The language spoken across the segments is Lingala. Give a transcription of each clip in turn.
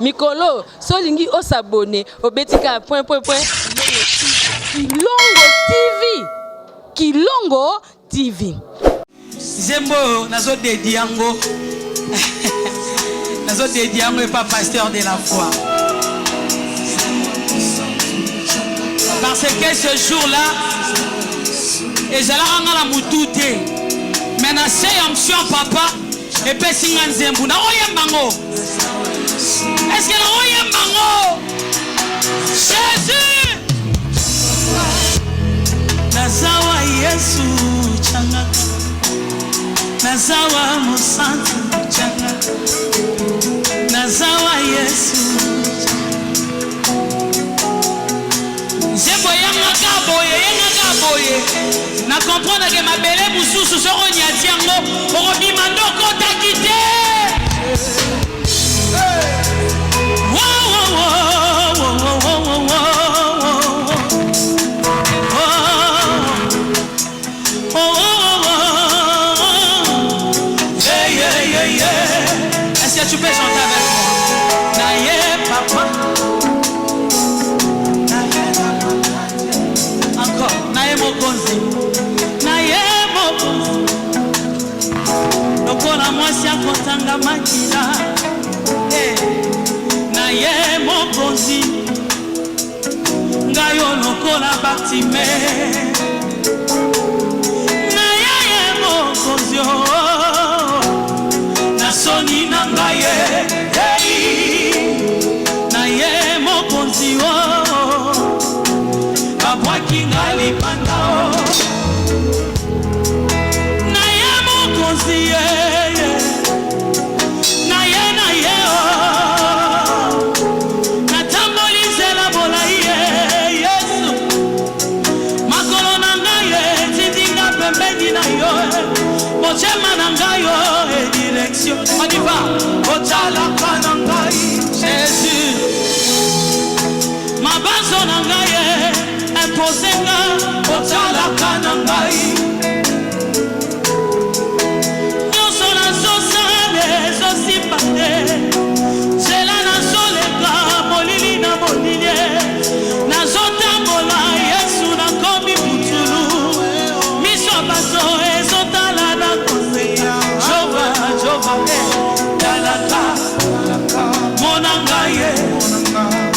Mikolo, solingi o s'abonner au betika point. Kilongo TV. Zembo, nazo dediango. Nazo dediango et pas pasteur de la foi. Parce que ce jour-là, et je la rends la moutouté. Mais na se yamsion papa et pe singan zembu na oyembango. Est-ce que na oyembango? Jésus. Nazawa Yesu changa. Nazawa Musantu changa. Nazawa Yesu. Zembo yanga kaboye. Na comprendre que ma belle mususu soko nyati yango orobi mandoko takite. Est-ce que tu peux chanter avec moi? Naye papa. Encore. Naye mokonzi. Lokola mwasi akotanga makila. Naye mokonzi. Ngayo lokola Bartime. Naye mokonzi. Nasoni nangaye. Naye mokonzi. Babwaki ngali pandao. Naye mokonzi. On y va. Jésus. Ma base en angaye. Imposenga. Otala kanangai. Nous sommes la sociale. Sosi pate. C'est la nation les gars. Molili na molilie. Na zota mola. Yesu na komi mutulu. Miso baso. Ezotala na kose. Jova. Dalaka, Monangaye,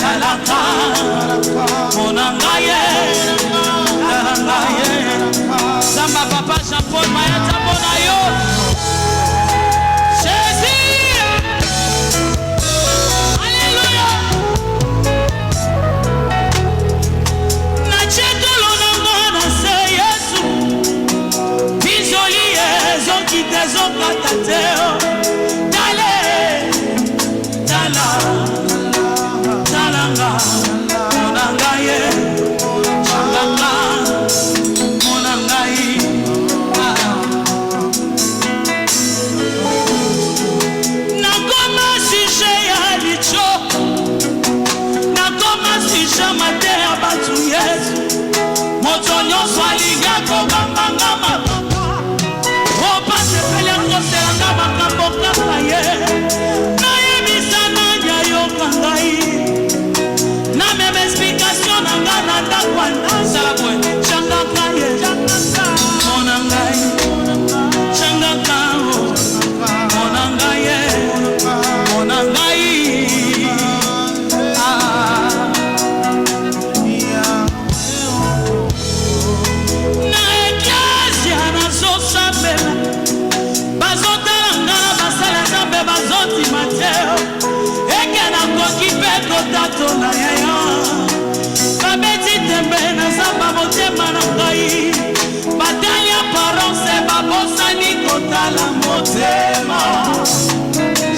Dalaka, Monangaye, Dalangaye. Samba papa Jean-Paul Mayata Bonayo. Jésus. Alléluia. Nachetolo nangona se Yesu. Bizoli zonki tezonga tateo.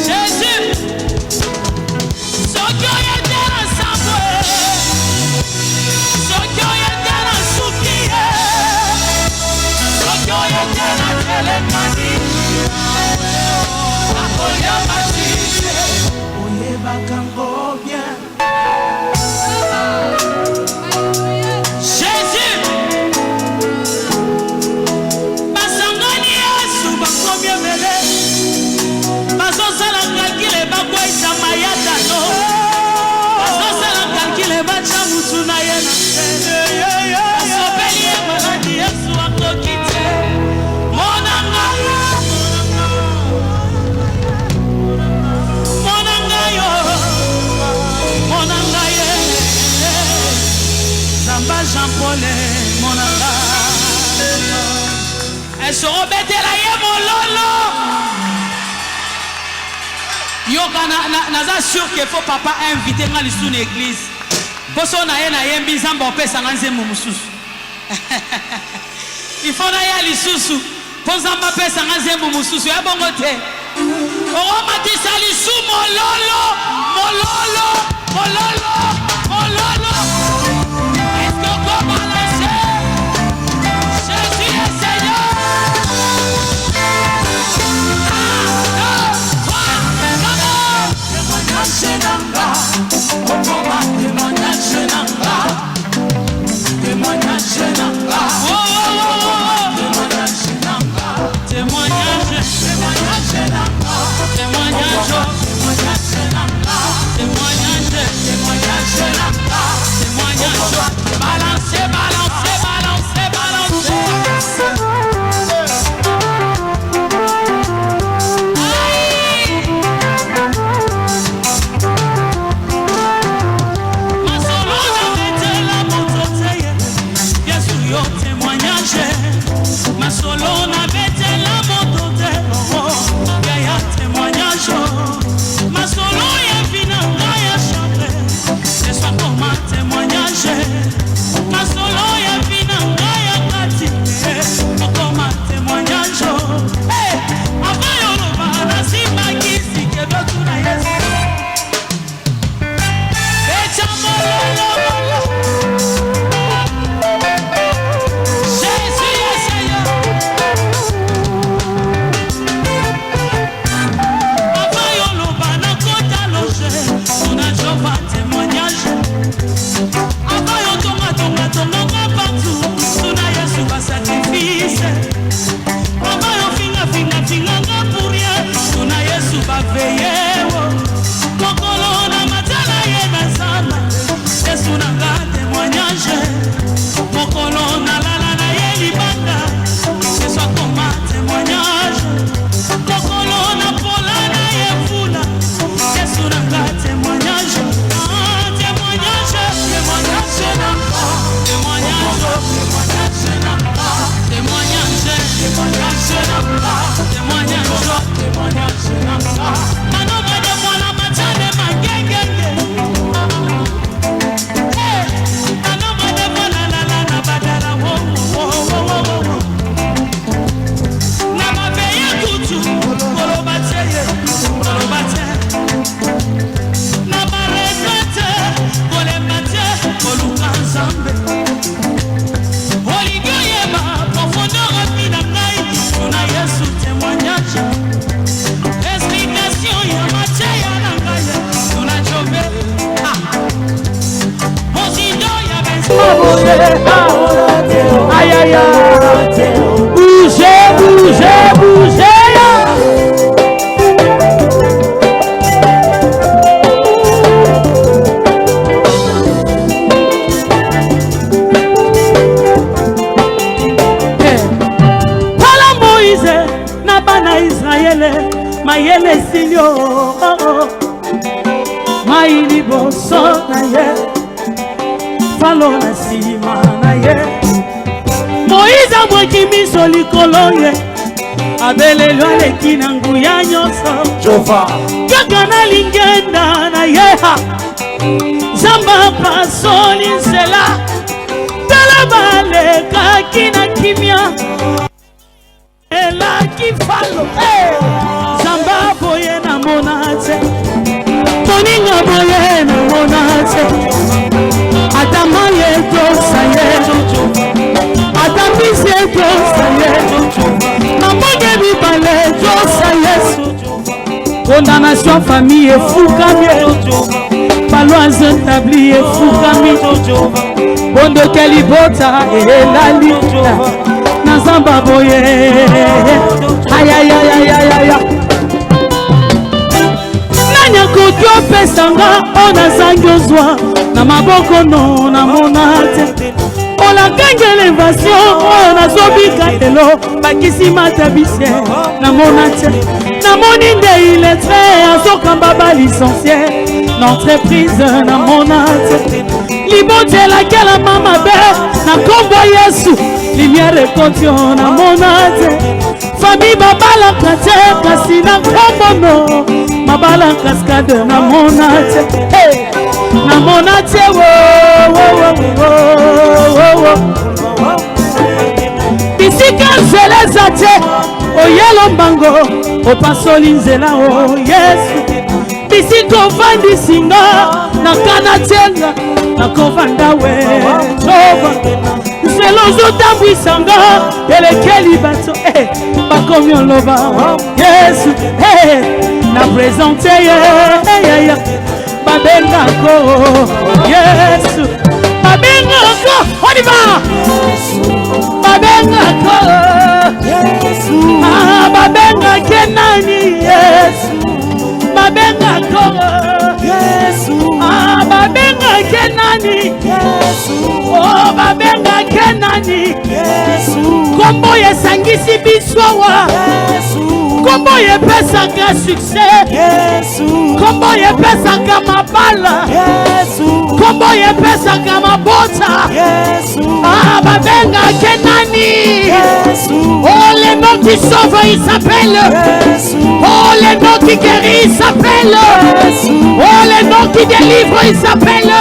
Jésus, Sokyo yetera sabwe, Sokyo yetera sukiye, Sokyo yetera telemani, Akoya masise, Oye bakango bien. Jésus, Basangani Yesu bakomye mele. biso obetela ye mololo. Yoka naza sûr que faut papa inviter nga lisu na église. Boso na ye na yembi nzambe opesa nga nzembo mususu. Il faut na ya lisusu. Po nzambe opesa nga nzembo mususu ya bongo te. O matisa lisu mololo, mololo, mololo, mololo. Est-ce qu'on peut balancer? Jésus est Seigneur. Balancez, balancez, balancez, balancez. Aïe aïe aïe, bougez, bougez, bougez. Voilà Moïse, Nabana Israël, Maïele Silio, Maïli Bosso Naye, Falo na sima Naye. Moïse mwaki miso likolo ye abelelo aleki na nguya nyonso kaka na lingenda na ye zamba pasoli nzela tala balekaki na kimia elaki falo zamba boye na mona te moninga boye na mona te atama ye tosa ye atambisi tosa ye namonge bibale tosa yesu condamnation famille efukami paloise établi efukami bondo kelibota elali na zamba boye ayayayayaya nanya koki opesanga ona zangi ozwa na maboko no na monate olakanga elevation oyo nazobika lelo bakisi matabise na monate namoni nde iletre azokamba balicencie n'entreprise na mona te libondela kela mama be na kombo Yesu lumière ekotio na mona te famille babalaka te kasi na kombo no mabala cascade na mona te na mona te bisika nzeleza te oyelo mbango opasoli nzela o Yesu bisika ovandisinga na kana tenga na kovanda we tova nzela ozotambwisanga elekeli bato bakomi oloba Yesu na présente ye babengako Yesu babengako on y va babengako Yesu babengake nani Yesu babengako Yesu babengake nani Yesu oh babengake nani Yesu kombo yesangisi biswawa Yesu kombo yepesaka succès Yesu kombo yepesaka mabala Yesu kombo yepesaka mabota Yesu babengake nani Yesu oh le nom qui sauve il s'appelle Yesu oh le nom qui guérit il s'appelle Yesu oh le nom qui délivre il s'appelle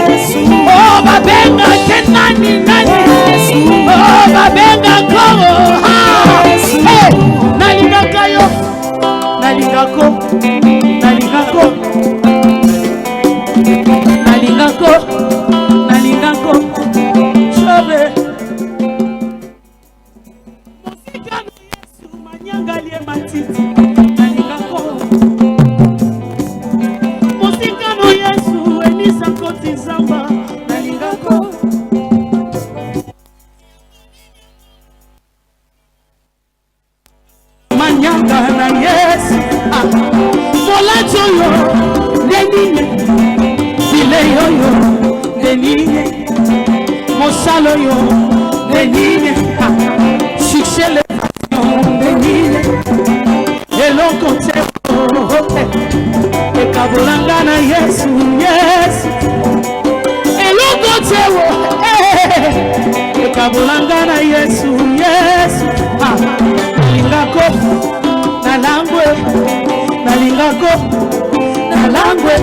Yesu oh babengake nani Yesu oh babengako nalingaka yo nalingako chobe mosika na Yesu manyangalie matiti nalingako mosika na Yesu enisa koti zamba nalingako manyanga na Yesu molacho yo denine zile yoyo denine mosalo yo denine succès le denine eloko te ekabolanga na Yesu Yesu eloko te ekabolanga na Yesu Yesu nalingako nalangwe nalingako nalangwe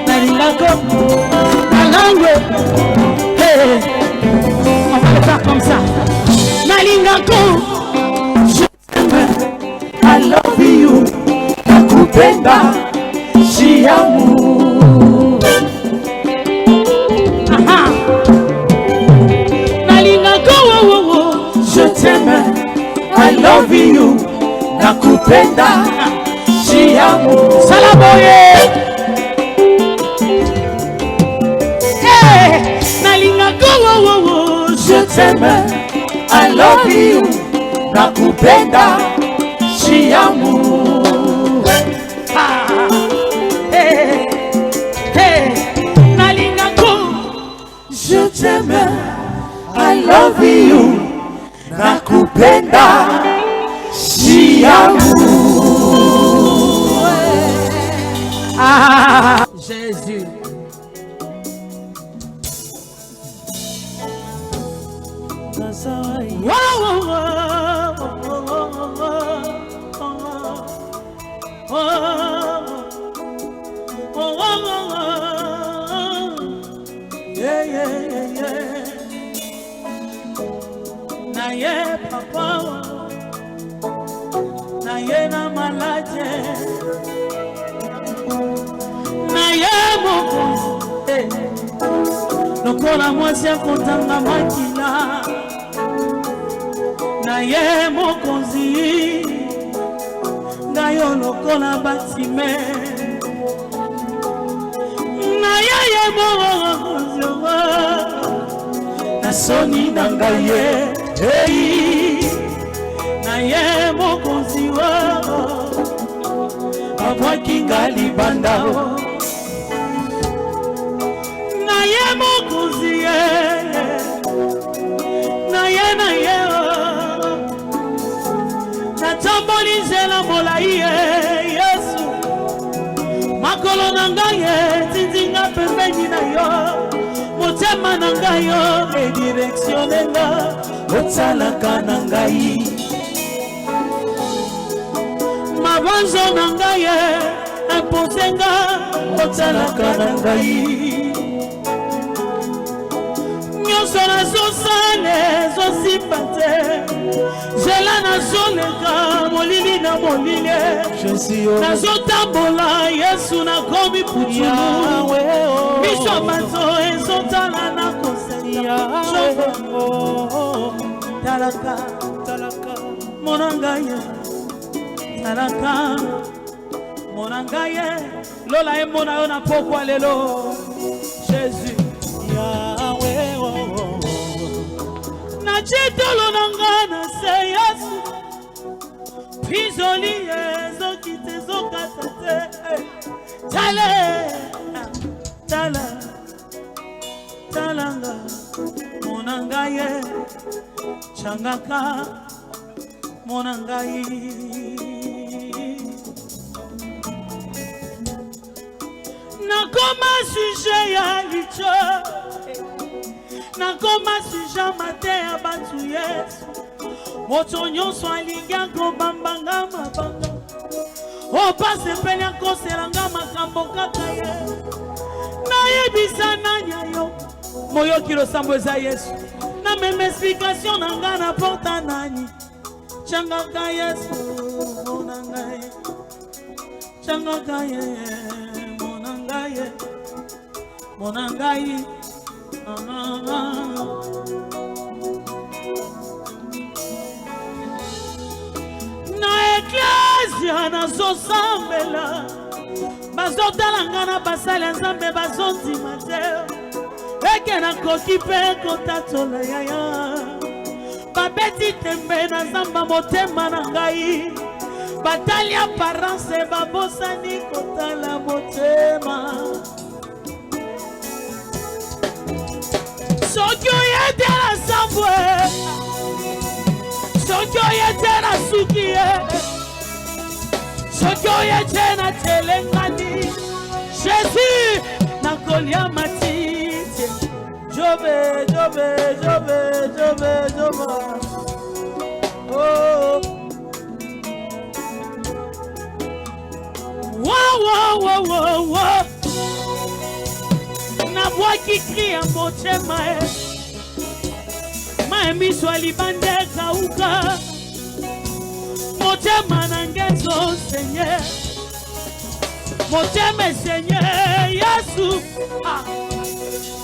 nalingako nalangwe on va le faire comme ça nalingako je t'aime I love you nakupenda shiamu nalingako je t'aime I love you nakupenda shiamu salaboye nalingako je t'aime I love you nakupenda shiamu nalingako je t'aime I love you nakupenda shiamu Jésus Naye papa naye na malaje naye mokonzi lokola mwasi akotanga makila naye mokonzi ngayo lokola batime naye ye mokonzi nasoni na ngai ye naye mokonzi abwaki nga libanda naye mokonzi naye natamboli nzela molai Yesu makolo na ngai tindinga pembeni na yo motema na ngai yo edirectionenga otsalaka na ngai mabonzo na ngai imposenga otsalaka na ngai nyonso nazosala ezosimba te zela nazoleka molili na molili nazotambola yesu nakomi putulu miso bato ezotala na kosenya talaka mona ngai talaka mona ngai lola emona yo na pokwa lelo jésus Nachitolo nangana se Yesu Pizoli ezokite zokatate Tale Tala Talanga Monangaye Changaka Monangayi Nakoma sujet ya licho nakoma suja mate ya batu yesu moto nyonso alingi akobambanga mabanga opasepeli akoselanga makambo kaka ye nayebisa nani yo moyoki losambo eza yesu na meme explikation na nga na porta nani changaka yesu mona ngai changaka ye mona ngai na eklesia nazosambela bazotalanga na basali ya nzambe bazondima te eke nakoki mpe kotatola yaya babeti tembe na zamba motema na ngai batali aparence babosani kotala motema Sokyo yete na sambwe Sokyo yete na sukiye Sokyo yete na telengani Jésus na kolia matite Jobe, jobe, jobe, jobe, jobe Oh Wow, wow, wow, wow, wow na voix qui crie en motema ma miso alibande kauka motema nangezo Seigneur motema Seigneur Yesu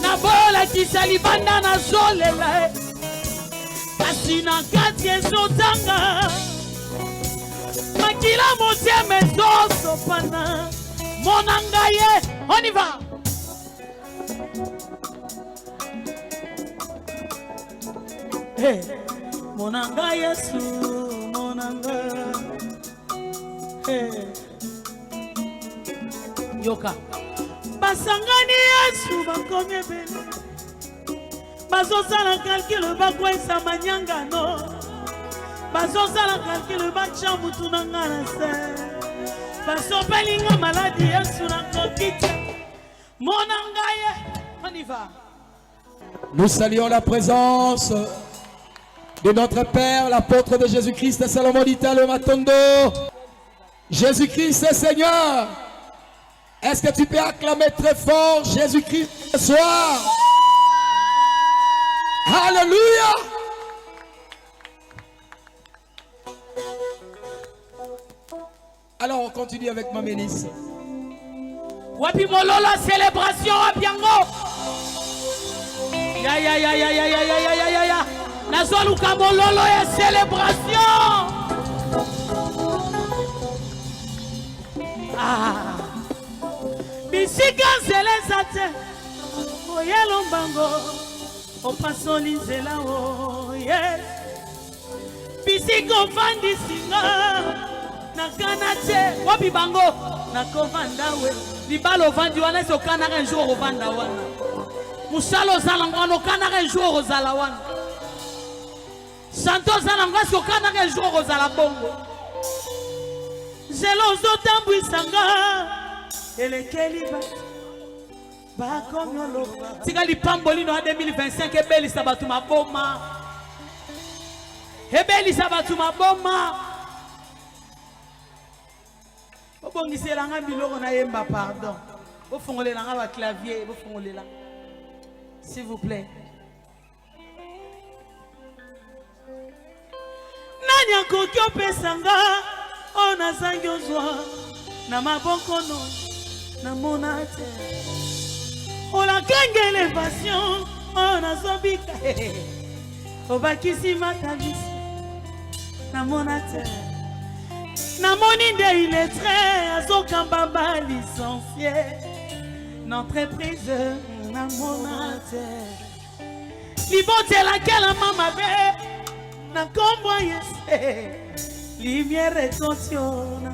na bola kisalibanda na zolela kasi na kati ezotanga makila motema ezosopana monangaye on y va. Hey, monanga Yesu, monanga. Hey, yoka. Basangani Yesu bakomye bene. Bazosala calcul bakwesa manyanga no. Bazosala calcul bachamu tunanga na se. Basopelinga maladi Yesu na kokite. Monanga ye, on y va. Nous saluons la présence de notre Père, l'apôtre de Jésus-Christ, Salomon d'Italo Matondo. Jésus-Christ est Seigneur. Est-ce que tu peux acclamer très fort Jésus-Christ ce soir? Alléluia. Alors on continue avec ma Ménis. Wapi mololo célébration à Biango. Ya ya ya ya ya ya ya ya ya ya. Nazoluka mololo ya célébration. Ah. Bisika zelezate. Oyelo mbango. Opasoli nzela o. Yes. Bisiko vandi singa. Nakanate. Wapi bango. Nakovanda we. Libalo vandi wana so kanaka un jour ovanda wana. Musalo zalangwano kanaka un jour ozala wana. Santo zalangwa so kanaka un jour ozala bongo. Zelo zotambwisanga. elekeli bakomyolo tika lipambolino ya 2025 ebelisa bato maboma ebelisa bato maboma obongiselanga biloko na yemba pardon bofungolelanga baclavier bofungolela s'il vous plaît nani akoki opesanga oyo nazangi ozwa na maboko no namona te olakangi elevation oyo nazobika obakisi matabisi namona te namoni nde iletre azokamba balicencie n'entreprise namona te libotelakela mabe nakombo yese lumière etontiona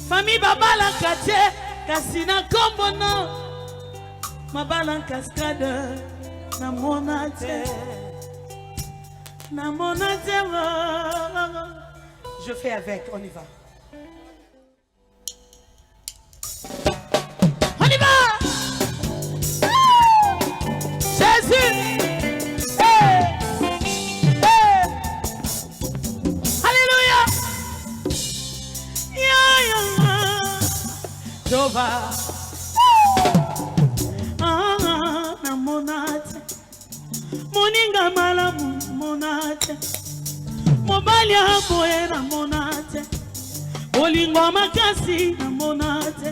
famille babalaka te kasi nakombo no mabala cascade namona te namona te. Je fais avec, on y va. On y va. Jésus. Hey. Hey. Alléluia. Jova. Namonate. Moninga malamu monate. Mobali aboye namonate. Bolingo makasi namonate.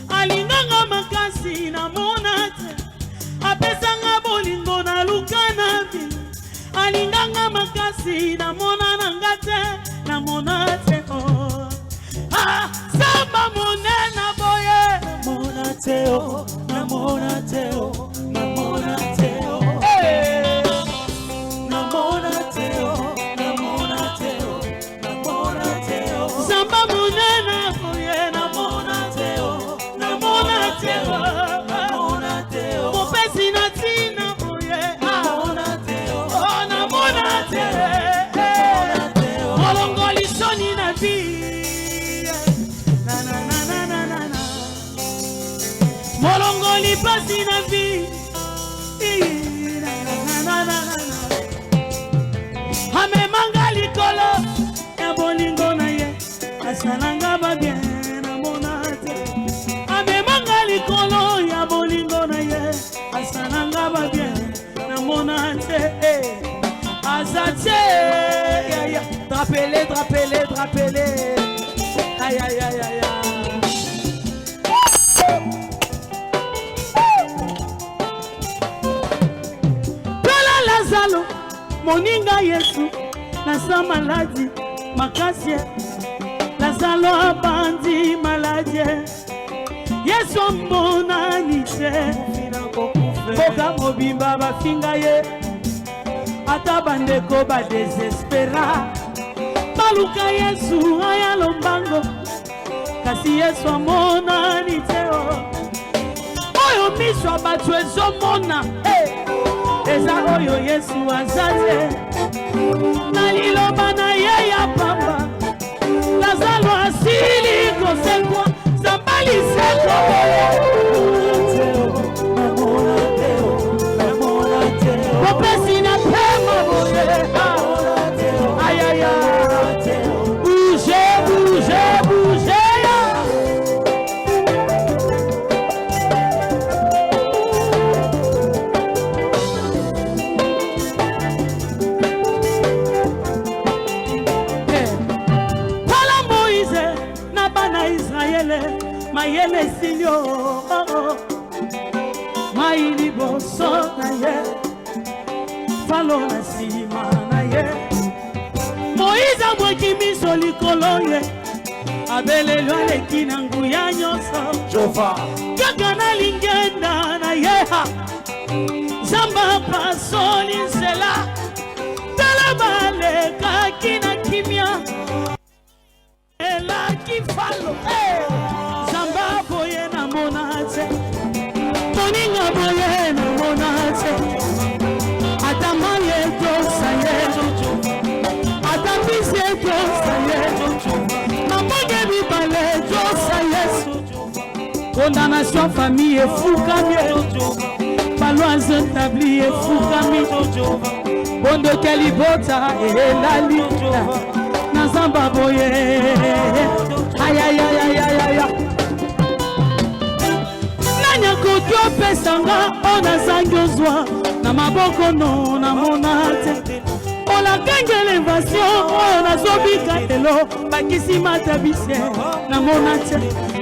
Alinganga makasi namonate. Apesanga bolingo na lukana bi. Alinganga makasi namona ngate namonate oh. Ah, samba monena boye namonate oh, namonate oh, namonate oh. Hey. Namonate oh, namonate oh, namonate oh. Samba monena boye namonate oh, namonate oh, namonate oh. Mopesi na tina boye namonate oh, namonate oh. Molongoli soni na bi. Molongoli pasi na vie. Ame mangali kolo ya bolingo na ye asalanga ba bien na monate. Ame mangali kolo ya bolingo na ye asalanga ba bien na monate. Azate ya ya drapele drapele drapele. Aïe aïe aïe aïe. Lazalo, moninga Yesu, nasa maladi, makasye. Lazalo abandi maladi. Yesu mbona nite, boka mobimba bafinga ye. Ata bandeko ba desespera. Maluka Yesu aya lombango, kasi Yesu amona nite o. Oyo miswa batu ezomona, eza oyo Yesu azaze na liloba na ye ya pamba. Lazalo asili kosekwa zambali seko kopesi na pema boye. Ayaya bouge bouge bouge ya. Mayele silio maili boso na ye falo na sima na ye. Moïse mweki miso likolo ye abelelo aleki na nguya nyonso Jova kaka na lingenda na ye ha zamba pasoli nzela tala baleka kina kimia ela kifalo zamba boye na monate moninga boye na monate atamaye dosa ye atapise dosa ye mamoge bibale condamnation famille efukami baloise établi efukami bondoke libota elali na zamba boye ayayayayaya nanya kotu opesanga onazangi ozwa na maboko no namona te olakangela invasion oyo nazobika lelo bakisi matabise namona te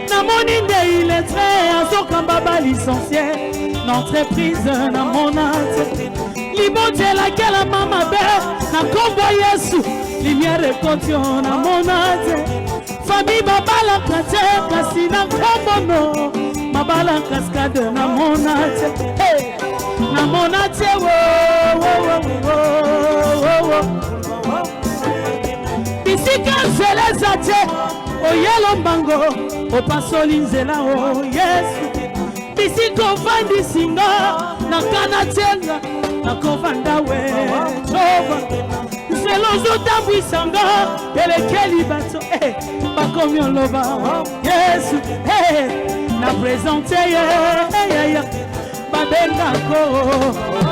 namoni nde iletre azokamba balicencie na entreprise namona te libonzelakela mamabe na kombo Yesu lumière ekotio namona te famille babalaka te kasi na kombo no mabala cascade namona te namona te bisika nzeleza te oyelo mbango opasoli nzela o Yesu bisika ofandisinga nakana tenga nakovanda we tova nzela ozotambwisanga elekeli bato bakomi oloba Yesu na présente babengako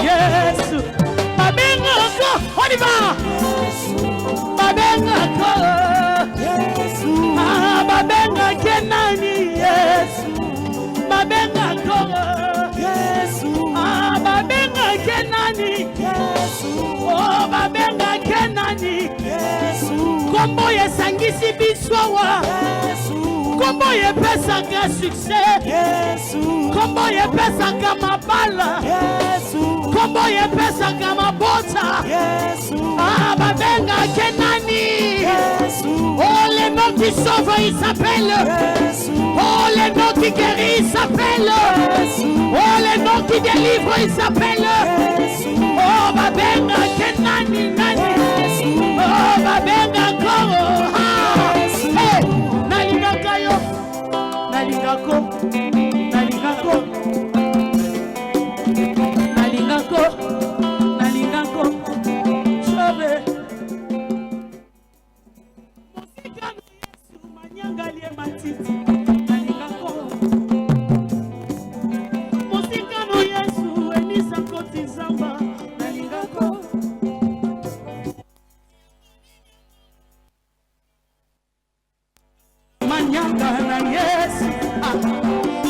Yesu babengako on y va babengako Yesu babengake nani Yesu babengako Yesu babengake nani Yesu oh babengake nani Yesu kombo yesangisi biswawa Yesu kombo yepesaka succès Yesu kombo yepesaka mabala Yesu kombo yepesaka mabota Yesu babengake nani Yesu oh le nom qui sauve il s'appelle Yesu oh le nom qui guérit il s'appelle Yesu oh le nom qui délivre il s'appelle Yesu oh babengake nani nani Yesu oh babengako nalingako chobe musika no Yesu manyangalie matiti nalingako musika no Yesu enisa koti zamba nalingako manyanga na Yesu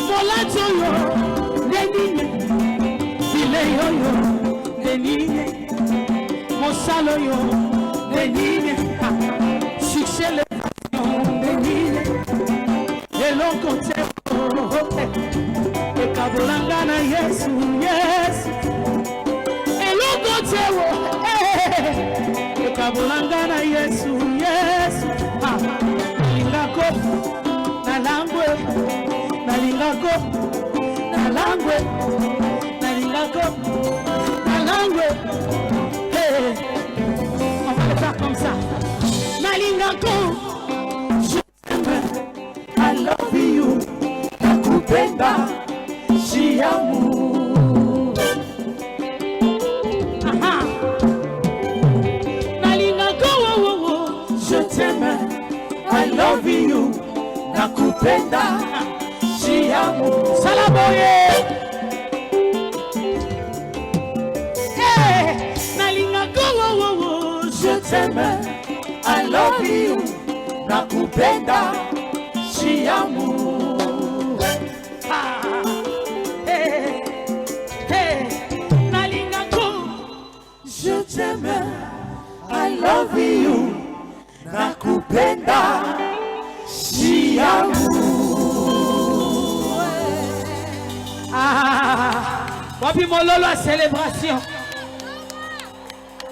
molacho yo lenine vile yo lenine mosalo yo lenine succès le lenine eloko te ekabolanga na Yesu Yesu eloko te ekabolanga na Yesu Yesu nalangwe nalingako on va le faire comme ça nalingako je t'aime I love you nakupenda shiamu nalingako je t'aime I love you nakupenda shiamu salaboye nalingako je t'aime I love you nakupenda shiamu nalingako je t'aime I love you nakupenda shiamu wapi mololo à célébration